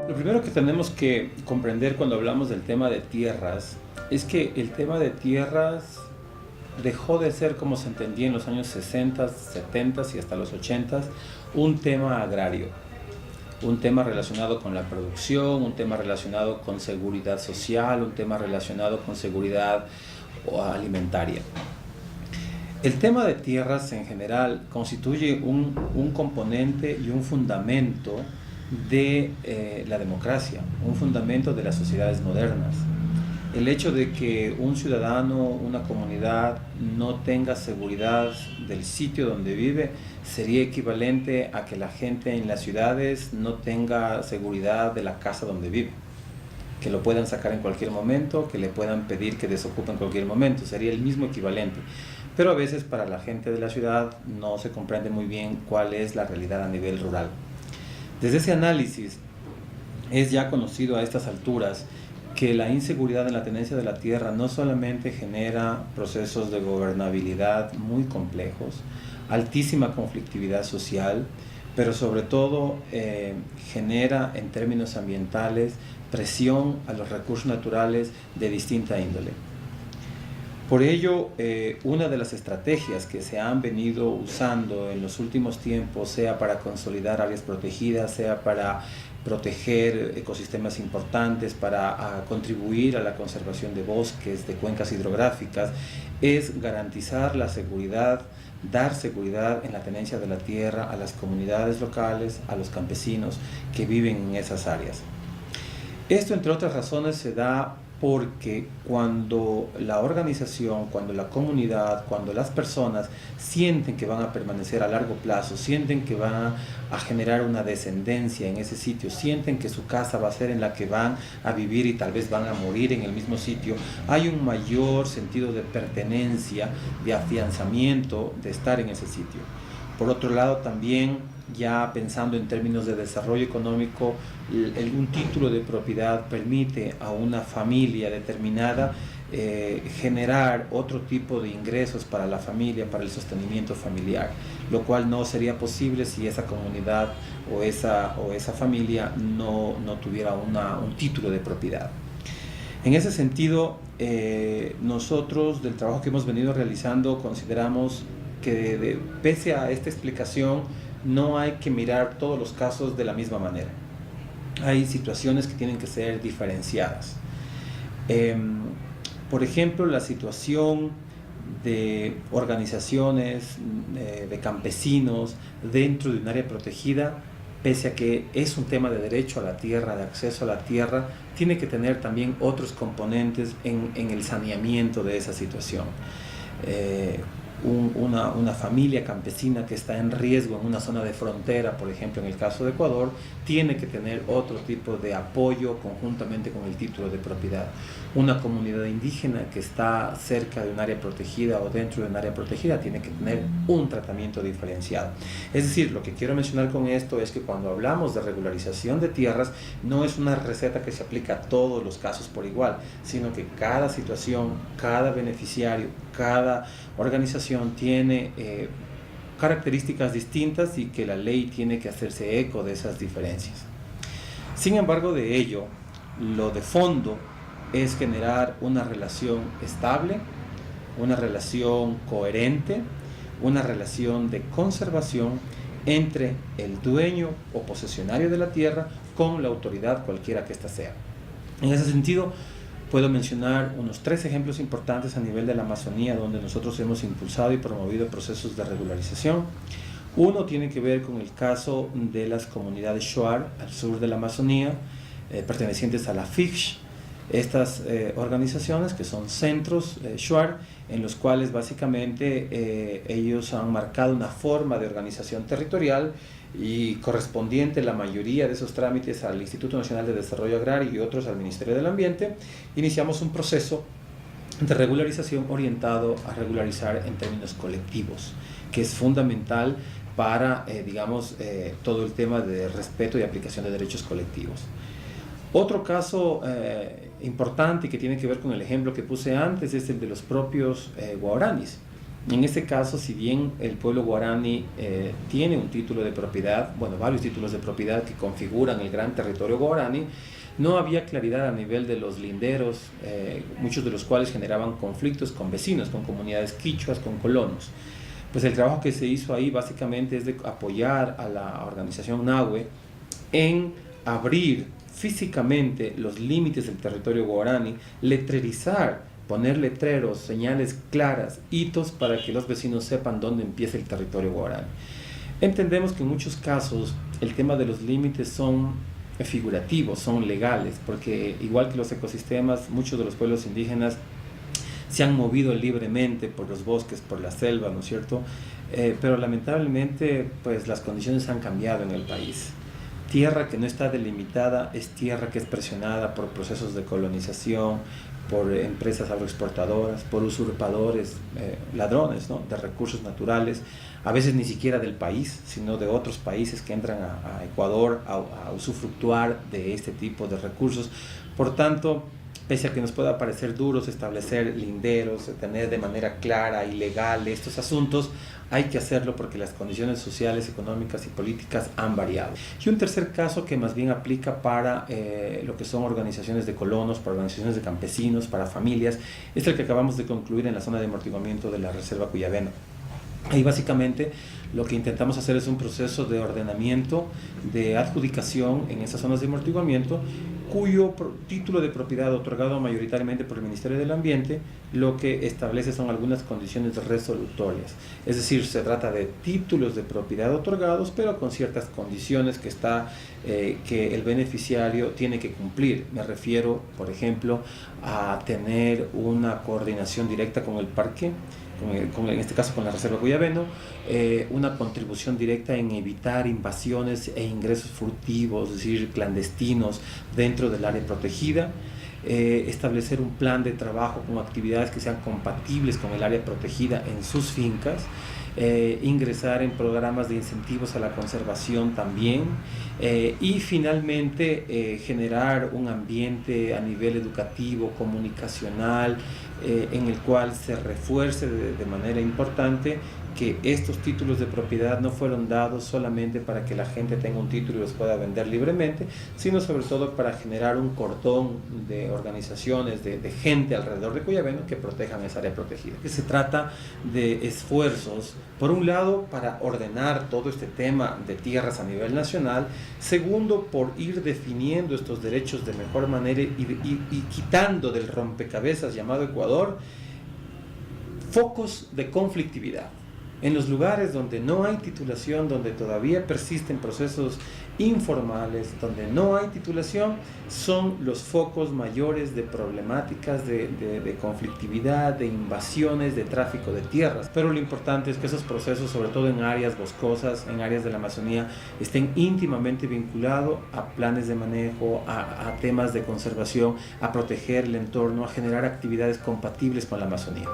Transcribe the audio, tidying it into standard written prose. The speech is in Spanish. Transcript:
Lo primero que tenemos que comprender cuando hablamos del tema de tierras es que el tema de tierras dejó de ser, como se entendía en los años 60, 70 y hasta los 80, un tema agrario, un tema relacionado con la producción, un tema relacionado con seguridad social, un tema relacionado con seguridad alimentaria. El tema de tierras en general constituye un componente y un fundamento de la democracia, un fundamento de las sociedades modernas. El hecho de que un ciudadano, una comunidad no tenga seguridad del sitio donde vive sería equivalente a que la gente en las ciudades no tenga seguridad de la casa donde vive, que lo puedan sacar en cualquier momento, que le puedan pedir que desocupe en cualquier momento, sería el mismo equivalente. Pero a veces para la gente de la ciudad no se comprende muy bien cuál es la realidad a nivel rural. Desde ese análisis es ya conocido a estas alturas que la inseguridad en la tenencia de la tierra no solamente genera procesos de gobernabilidad muy complejos, altísima conflictividad social, pero sobre todo genera en términos ambientales presión a los recursos naturales de distinta índole. Por ello, una de las estrategias que se han venido usando en los últimos tiempos, sea para consolidar áreas protegidas, sea para proteger ecosistemas importantes, para contribuir a la conservación de bosques, de cuencas hidrográficas, es garantizar la seguridad, dar seguridad en la tenencia de la tierra a las comunidades locales, a los campesinos que viven en esas áreas. Esto, entre otras razones, se da porque cuando la organización, cuando la comunidad, cuando las personas sienten que van a permanecer a largo plazo, sienten que van a generar una descendencia en ese sitio, sienten que su casa va a ser en la que van a vivir y tal vez van a morir en el mismo sitio, hay un mayor sentido de pertenencia, de afianzamiento, de estar en ese sitio. Por otro lado, también, ya pensando en términos de desarrollo económico, un título de propiedad permite a una familia determinada generar otro tipo de ingresos para la familia, para el sostenimiento familiar, lo cual no sería posible si esa comunidad o esa familia no tuviera un título de propiedad. En ese sentido, nosotros, del trabajo que hemos venido realizando, consideramos que pese a esta explicación no hay que mirar todos los casos de la misma manera. Hay situaciones que tienen que ser diferenciadas. Por ejemplo, la situación de organizaciones, de campesinos dentro de un área protegida, pese a que es un tema de derecho a la tierra, de acceso a la tierra, tiene que tener también otros componentes en el saneamiento de esa situación. Una familia campesina que está en riesgo en una zona de frontera, por ejemplo en el caso de Ecuador, tiene que tener otro tipo de apoyo conjuntamente con el título de propiedad. Una comunidad indígena que está cerca de un área protegida o dentro de un área protegida tiene que tener un tratamiento diferenciado. Es decir, lo que quiero mencionar con esto es que cuando hablamos de regularización de tierras, no es una receta que se aplica a todos los casos por igual, sino que cada situación, cada beneficiario, cada organización tiene características distintas y que la ley tiene que hacerse eco de esas diferencias. Sin embargo, de ello, lo de fondo es generar una relación estable, una relación coherente, una relación de conservación entre el dueño o posesionario de la tierra con la autoridad cualquiera que ésta sea. En ese sentido, puedo mencionar unos 3 ejemplos importantes a nivel de la Amazonía donde nosotros hemos impulsado y promovido procesos de regularización. Uno tiene que ver con el caso de las comunidades Shuar al sur de la Amazonía, pertenecientes a la FICSH. Estas organizaciones, que son centros Shuar, en los cuales básicamente ellos han marcado una forma de organización territorial y correspondiente la mayoría de esos trámites al Instituto Nacional de Desarrollo Agrario y otros al Ministerio del Ambiente. Iniciamos un proceso de regularización orientado a regularizar en términos colectivos, que es fundamental para, todo el tema de respeto y aplicación de derechos colectivos. Otro caso importante que tiene que ver con el ejemplo que puse antes es el de los propios guaraníes. En este caso, si bien el pueblo guaraní tiene un título de propiedad, bueno, varios títulos de propiedad que configuran el gran territorio guaraní, no había claridad a nivel de los linderos, muchos de los cuales generaban conflictos con vecinos, con comunidades quichuas, con colonos. Pues el trabajo que se hizo ahí básicamente es de apoyar a la organización Nahue en abrir físicamente los límites del territorio guaraní, letrerizar, poner letreros, señales claras, hitos para que los vecinos sepan dónde empieza el territorio guaraní. Entendemos que en muchos casos el tema de los límites son figurativos, son legales, porque igual que los ecosistemas, muchos de los pueblos indígenas se han movido libremente por los bosques, por la selva, ¿no es cierto? Pero lamentablemente, pues las condiciones han cambiado en el país. Tierra que no está delimitada es tierra que es presionada por procesos de colonización, por empresas agroexportadoras, por usurpadores, ladrones, ¿no?, de recursos naturales, a veces ni siquiera del país, sino de otros países que entran a Ecuador a usufructuar de este tipo de recursos. Por tanto, pese a que nos pueda parecer duros establecer linderos, tener de manera clara y legal estos asuntos, hay que hacerlo porque las condiciones sociales, económicas y políticas han variado. Y un tercer caso que más bien aplica para lo que son organizaciones de colonos, para organizaciones de campesinos, para familias, es el que acabamos de concluir en la zona de amortiguamiento de la Reserva Cuyabeno. Ahí básicamente lo que intentamos hacer es un proceso de ordenamiento, de adjudicación en esas zonas de amortiguamiento, cuyo título de propiedad otorgado mayoritariamente por el Ministerio del Ambiente lo que establece son algunas condiciones resolutorias. Es decir, se trata de títulos de propiedad otorgados, pero con ciertas condiciones que el beneficiario tiene que cumplir. Me refiero, por ejemplo, a tener una coordinación directa con el parque, en este caso con la Reserva Cuyabeno, una contribución directa en evitar invasiones e ingresos furtivos, es decir, clandestinos dentro del área protegida, establecer un plan de trabajo con actividades que sean compatibles con el área protegida en sus fincas, ingresar en programas de incentivos a la conservación también, y finalmente generar un ambiente a nivel educativo, comunicacional, en el cual se refuerce de manera importante que estos títulos de propiedad no fueron dados solamente para que la gente tenga un título y los pueda vender libremente, sino sobre todo para generar un cordón de organizaciones, de gente alrededor de Cuyabeno que protejan esa área protegida. Se trata de esfuerzos, por un lado, para ordenar todo este tema de tierras a nivel nacional, segundo, por ir definiendo estos derechos de mejor manera y quitando del rompecabezas llamado Ecuador focos de conflictividad. En los lugares donde no hay titulación, donde todavía persisten procesos informales, donde no hay titulación, son los focos mayores de problemáticas de conflictividad, de invasiones, de tráfico de tierras. Pero lo importante es que esos procesos, sobre todo en áreas boscosas, en áreas de la Amazonía, estén íntimamente vinculados a planes de manejo, a temas de conservación, a proteger el entorno, a generar actividades compatibles con la Amazonía.